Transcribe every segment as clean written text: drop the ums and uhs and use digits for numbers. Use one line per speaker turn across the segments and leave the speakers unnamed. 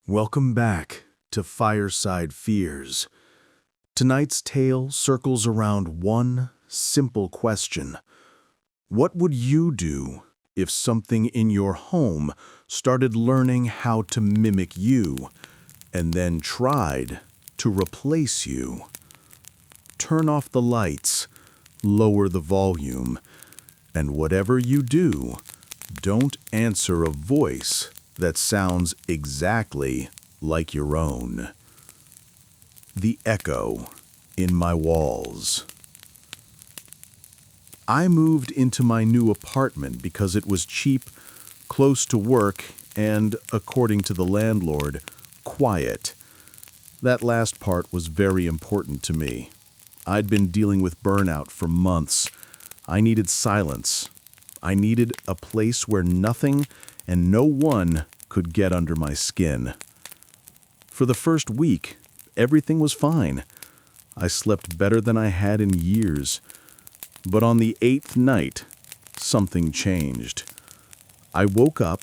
Welcome back to Fireside Fears. Tonight's tale circles around one simple question. What would you do if something in your home started learning how to mimic you and then tried to replace you? Turn off the lights, lower the volume, and whatever you do, don't answer a voice that sounds exactly like your own. The echo in my walls. I moved into my new apartment because it was cheap, close to work, and, according to the landlord, quiet. That last part was very important to me. I'd been dealing with burnout for months. I needed silence. I needed a place where nothing and no one could get under my skin. For the first week, everything was fine. I slept better than I had in years. But on the 8th night, something changed. I woke up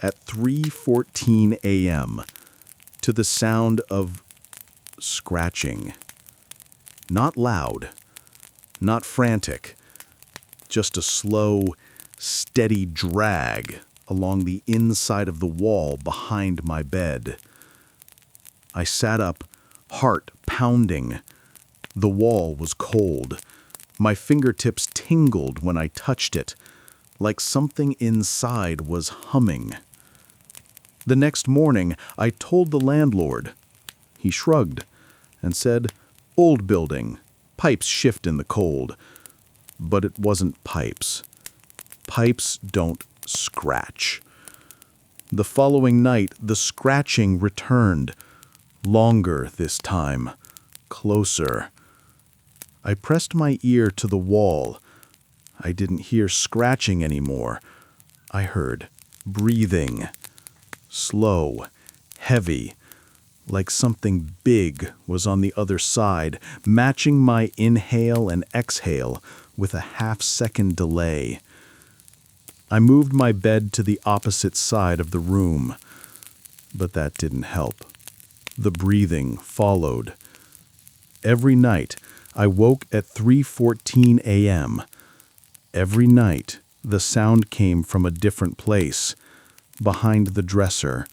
at 3:14 a.m. to the sound of scratching. Not loud, not frantic, just a slow, steady drag along the inside of the wall behind my bed. I sat up, heart pounding. The wall was cold. My fingertips tingled when I touched it, like something inside was humming. The next morning, I told the landlord. He shrugged and said, "Old building, pipes shift in the cold." But it wasn't pipes. Pipes don't scratch. The following night, the scratching returned. Longer this time. Closer. I pressed my ear to the wall. I didn't hear scratching anymore. I heard breathing. Slow, heavy, like something big was on the other side, matching my inhale and exhale with a half-second delay. I moved my bed to the opposite side of the room, but that didn't help. The breathing followed. Every night, I woke at 3:14 a.m. Every night, the sound came from a different place, behind the dresser,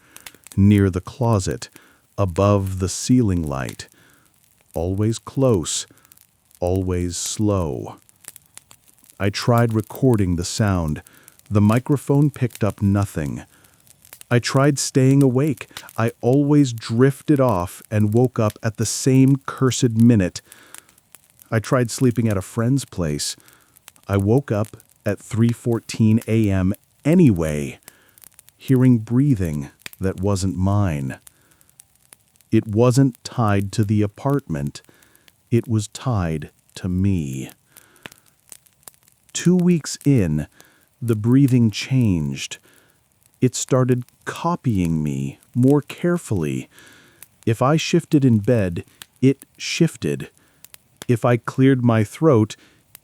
near the closet, above the ceiling light. Always close, always slow. I tried recording the sound. The microphone picked up nothing. I tried staying awake. I always drifted off and woke up at the same cursed minute. I tried sleeping at a friend's place. I woke up at 3:14 a.m. anyway, hearing breathing that wasn't mine. It wasn't tied to the apartment. It was tied to me. 2 weeks in, the breathing changed. It started copying me more carefully. If I shifted in bed, it shifted. If I cleared my throat,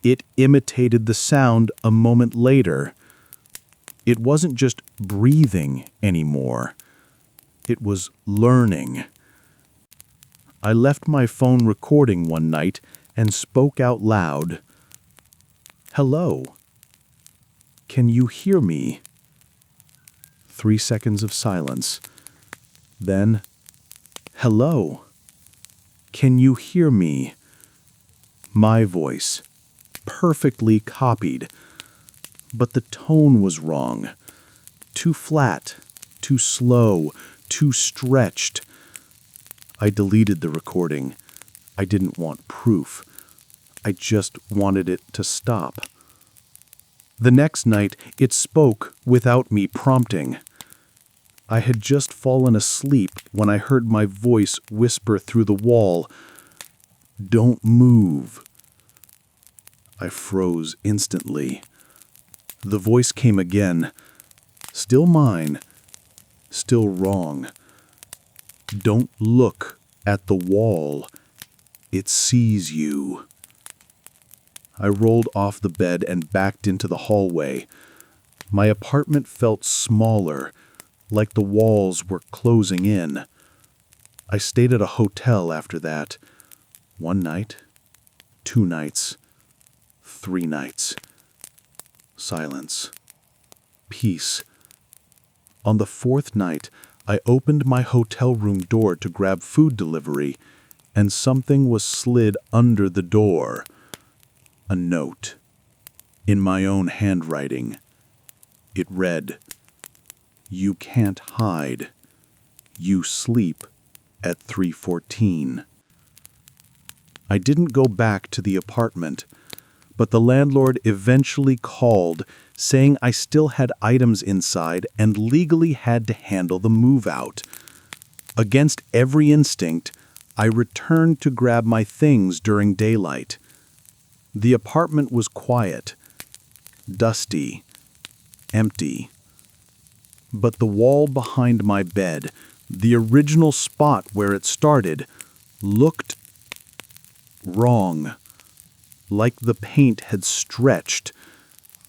it imitated the sound a moment later. It wasn't just breathing anymore. It was learning. I left my phone recording one night and spoke out loud. "Hello. Can you hear me?" 3 seconds of silence. Then, "Hello. Can you hear me?" My voice, perfectly copied, but the tone was wrong. Too flat, too slow, too stretched. I deleted the recording. I didn't want proof. I just wanted it to stop. The next night, it spoke without me prompting. I had just fallen asleep when I heard my voice whisper through the wall, "Don't move." I froze instantly. The voice came again. Still mine. Still wrong. "Don't look at the wall. It sees you." I rolled off the bed and backed into the hallway. My apartment felt smaller, like the walls were closing in. I stayed at a hotel after that. 1 night, 2 nights, 3 nights. Silence. Peace. On the 4th night, I opened my hotel room door to grab food delivery, and something was slid under the door. A note. In my own handwriting. It read, "You can't hide. You sleep at 3:14. I didn't go back to the apartment, but the landlord eventually called, saying I still had items inside and legally had to handle the move-out. Against every instinct, I returned to grab my things during daylight. The apartment was quiet, dusty, empty. But the wall behind my bed, the original spot where it started, looked wrong. Like the paint had stretched,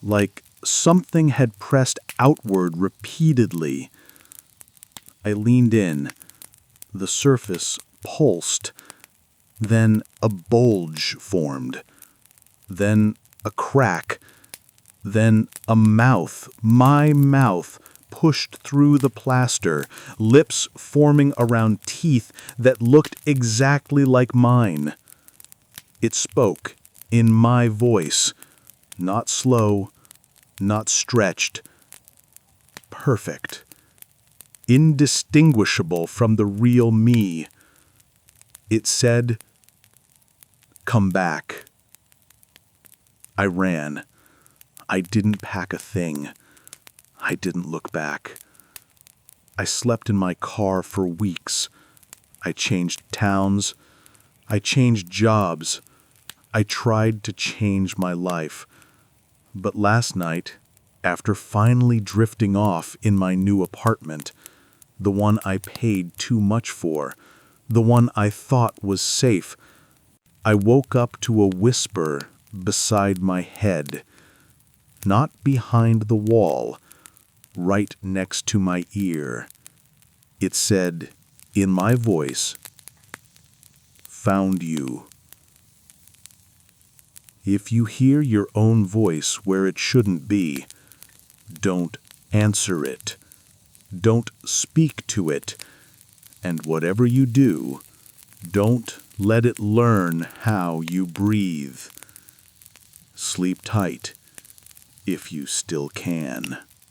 like something had pressed outward repeatedly. I leaned in. The surface pulsed. Then a bulge formed. Then a crack. Then a mouth, my mouth, pushed through the plaster, lips forming around teeth that looked exactly like mine. It spoke in my voice, not slow, not stretched, perfect, indistinguishable from the real me. It said, "Come back." I ran. I didn't pack a thing. I didn't look back. I slept in my car for weeks. I changed towns. I changed jobs. I tried to change my life. But last night, after finally drifting off in my new apartment, the one I paid too much for, the one I thought was safe, I woke up to a whisper beside my head, not behind the wall, right next to my ear. It said, in my voice, "Found you." If you hear your own voice where it shouldn't be, don't answer it. Don't speak to it. And whatever you do, don't let it learn how you breathe. Sleep tight, if you still can.